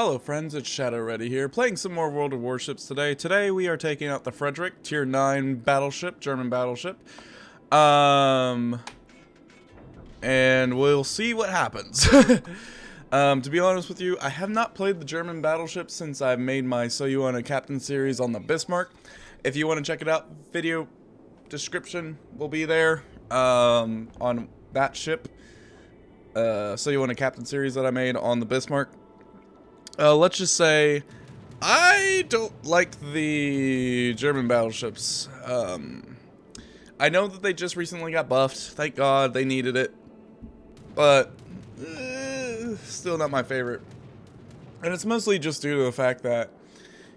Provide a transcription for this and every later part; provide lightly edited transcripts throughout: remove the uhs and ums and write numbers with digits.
Hello friends, it's Shadow Ready here, playing some more World of Warships today. Today we are taking out the Friedrich, Tier 9 battleship, German battleship. And we'll see what happens. To be honest with you, I have not played the German battleship since I made my So You Want a Captain series on the Bismarck. If you want to check it out, video description will be there on that ship. So You Want a Captain series that I made on the Bismarck. Let's just say, I don't like the German battleships. I know that they just recently got buffed. Thank God, they needed it. But, still not my favorite. And it's mostly just due to the fact that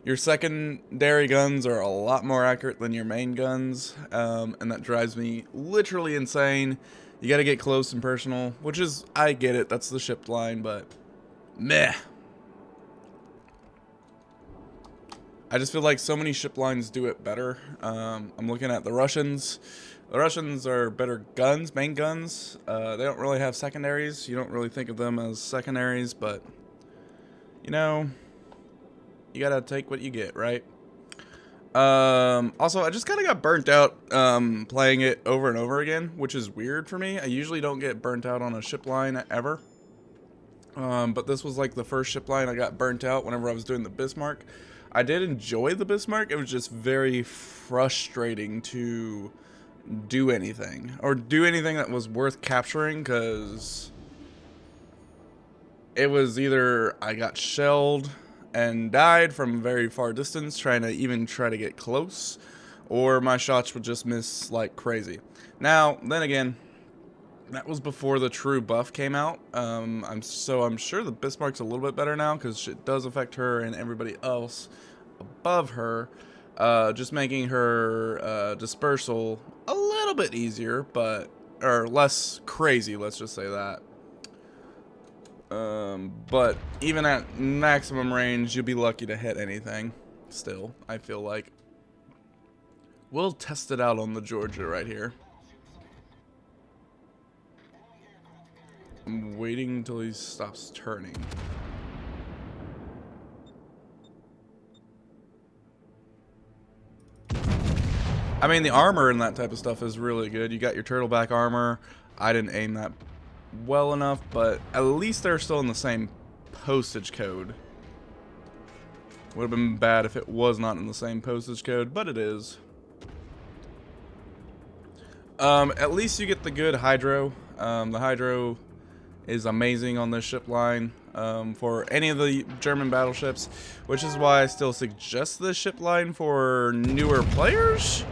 your secondary guns are a lot more accurate than your main guns. And that drives me literally insane. You gotta get close and personal, which is, I get it, that's the ship line, but meh. I just feel like so many ship lines do it better. I'm looking at the Russians. The Russians are better guns, main guns. They don't really have secondaries. You don't really think of them as secondaries, but, you know, you gotta take what you get, right? Also, I just kind of got burnt out playing it over and over again, which is weird for me. I usually don't get burnt out on a ship line ever. But this was like the first ship line I got burnt out whenever I was doing the Bismarck. I did enjoy the Bismarck. It was just very frustrating to do anything. Or do anything that was worth capturing, because it was either I got shelled and died from a very far distance trying to even try to get close, or my shots would just miss like crazy. Now, then again, that was before the true buff came out. I'm sure the Bismarck's a little bit better now, because it does affect her and everybody else above her, just making her dispersal a little bit easier, or less crazy, let's just say that. But even at maximum range, you'll be lucky to hit anything. Still, I feel like. We'll test it out on the Georgia right here. I'm waiting until he stops turning. I mean, the armor and that type of stuff is really good. You got your turtleback armor. I didn't aim that well enough, but at least they're still in the same postage code. Would have been bad if it was not in the same postage code, but it is. At least you get the good hydro. The hydro is amazing on this ship line for any of the German battleships, which is why I still suggest this ship line for newer players,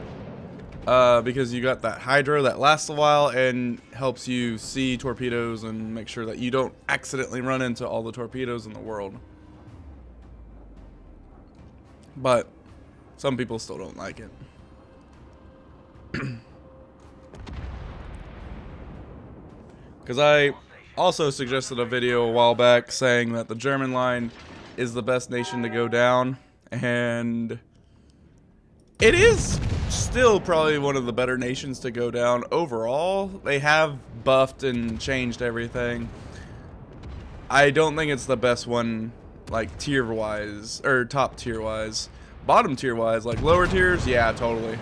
because you got that hydro that lasts a while and helps you see torpedoes and make sure that you don't accidentally run into all the torpedoes in the world. But some people still don't like it. Because I also suggested a video a while back saying that the German line is the best nation to go down, and it is still probably one of the better nations to go down overall. They have buffed and changed everything. I don't think it's the best one, like tier wise, or top tier wise. Bottom tier wise, like lower tiers, yeah, totally.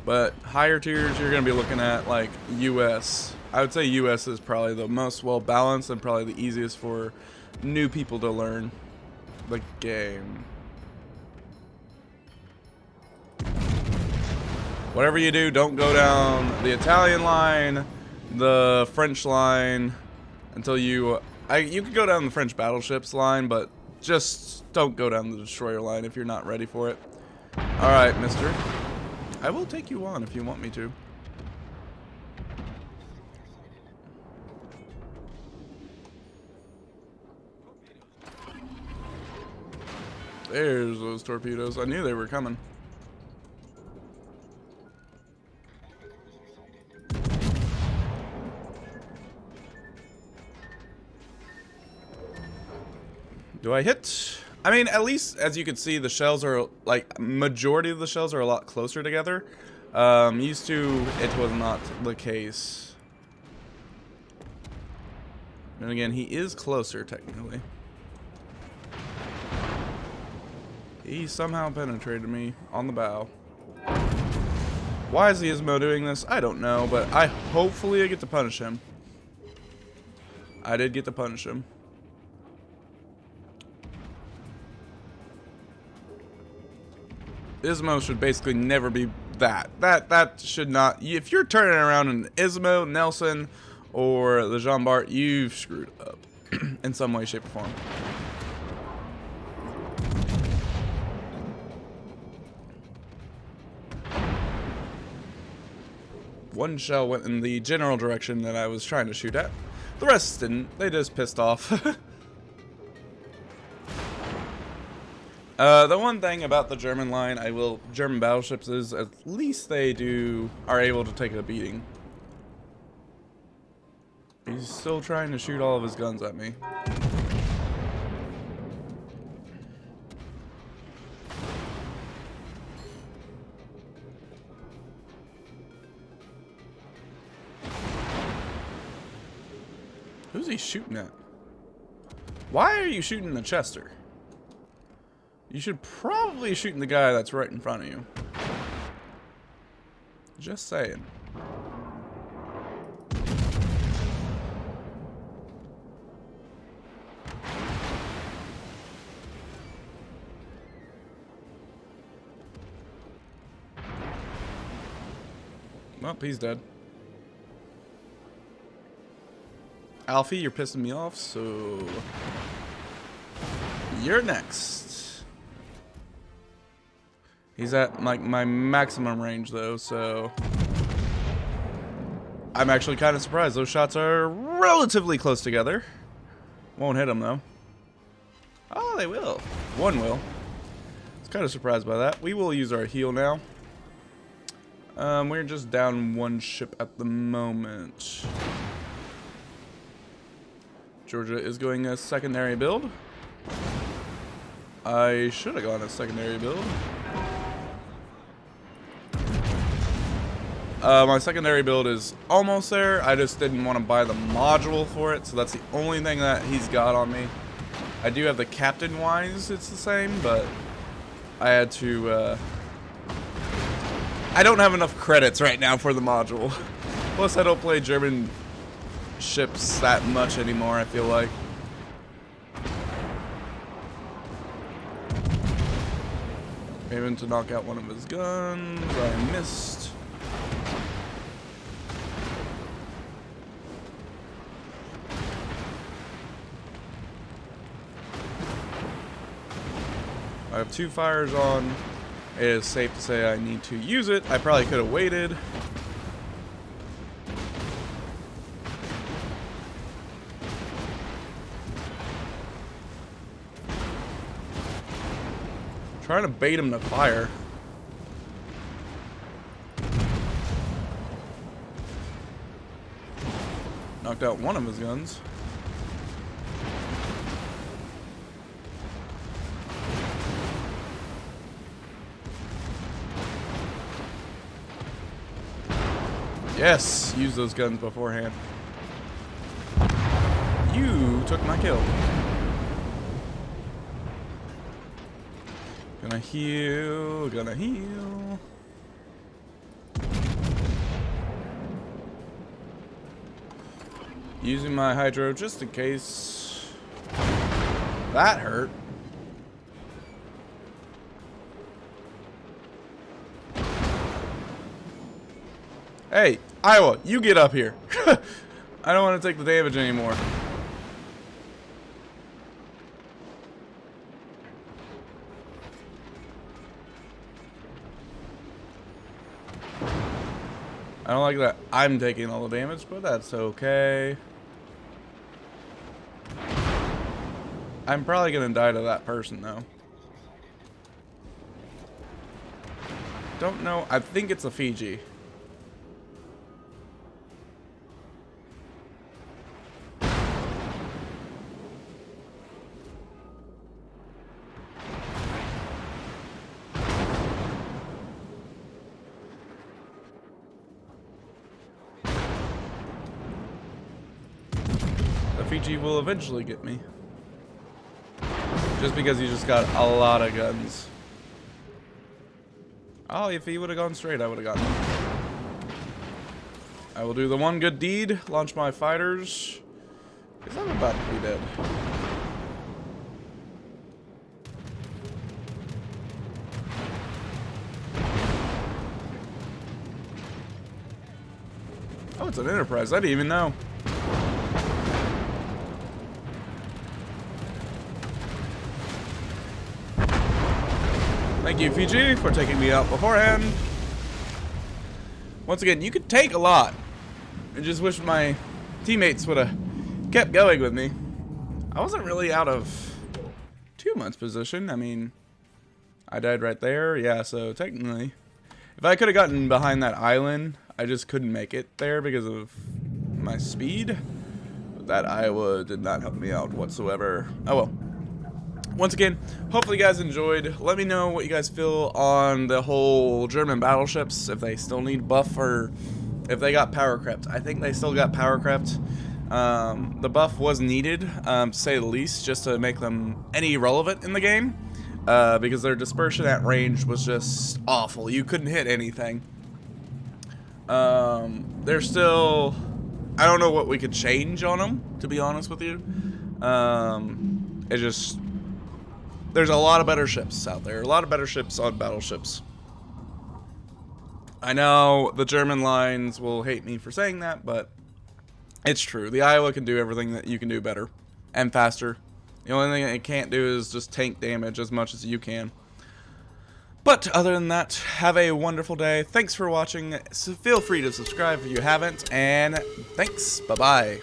But higher tiers, you're going to be looking at like US. I would say US is probably the most well balanced and probably the easiest for new people to learn the game. Whatever you do, don't go down the Italian line, the French line, until you can go down the French battleships line, but just don't go down the destroyer line if you're not ready for it. Alright, mister. I will take you on if you want me to. There's those torpedoes. I knew they were coming. Do I hit? I mean, at least, as you can see, the shells are, like, majority of the shells are a lot closer together. Used to, it was not the case. And again, he is closer, technically. He somehow penetrated me on the bow. Why is the Ismo doing this? I don't know, but hopefully I get to punish him. I did get to punish him. Ismo should basically never be that. That should not. If you're turning around an Ismo, Nelson, or the Jean Bart, you've screwed up in some way, shape, or form. One shell went in the general direction that I was trying to shoot at. The rest didn't. They just pissed off. The one thing about the German line, German battleships is at least they are able to take a beating. He's still trying to shoot all of his guns at me. Who's he shooting at? Why are you shooting the Chester? You should probably shoot the guy that's right in front of you. Just saying. Well, he's dead. Alfie, you're pissing me off, so you're next. He's at like my maximum range though, so I'm actually kind of surprised. Those shots are relatively close together. Won't hit him though. Oh, they will. One will. I was kind of surprised by that. We will use our heal now. We're just down one ship at the moment. Georgia is going a secondary build. I should have gone a secondary build. My secondary build is almost there. I just didn't want to buy the module for it, so that's the only thing that he's got on me. I do have the captain wise, it's the same, but I had to, I don't have enough credits right now for the module. Plus, I don't play German ships that much anymore, I feel like. Aiming to knock out one of his guns. I missed. I have 2 fires on. It is safe to say I need to use it. I probably could have waited. Trying to bait him to fire. Knocked out one of his guns. Yes, use those guns beforehand. You took my kill. Gonna heal, gonna heal. Using my hydro just in case. That hurt. Hey, Iowa, you get up here. I don't want to take the damage anymore. I don't like that I'm taking all the damage, but that's okay. I'm probably gonna die to that person though. Don't know. I think it's a Fiji. Fiji will eventually get me. Just because he just got a lot of guns. Oh, if he would have gone straight, I would have gotten him. I will do the one good deed, launch my fighters, because I'm about to be dead. Oh, it's an Enterprise. I didn't even know. Thank you, Fiji, for taking me out beforehand. Once again, you could take a lot. I just wish my teammates would have kept going with me. I wasn't really out of too much position. I mean, I died right there. Yeah, so technically, if I could have gotten behind that island, I just couldn't make it there because of my speed. But that Iowa did not help me out whatsoever. Oh well. Once again, hopefully you guys enjoyed. Let me know what you guys feel on the whole German battleships, if they still need buff or if they got power crept. I think they still got power crept. The buff was needed, to say the least, just to make them any relevant in the game, because their dispersion at range was just awful. You couldn't hit anything. They're still... I don't know what we could change on them, to be honest with you. It just... There's a lot of better ships out there. A lot of better ships on battleships. I know the German lines will hate me for saying that, but it's true. The Iowa can do everything that you can do better and faster. The only thing it can't do is just tank damage as much as you can. But other than that, have a wonderful day. Thanks for watching. So feel free to subscribe if you haven't, and thanks. Bye-bye.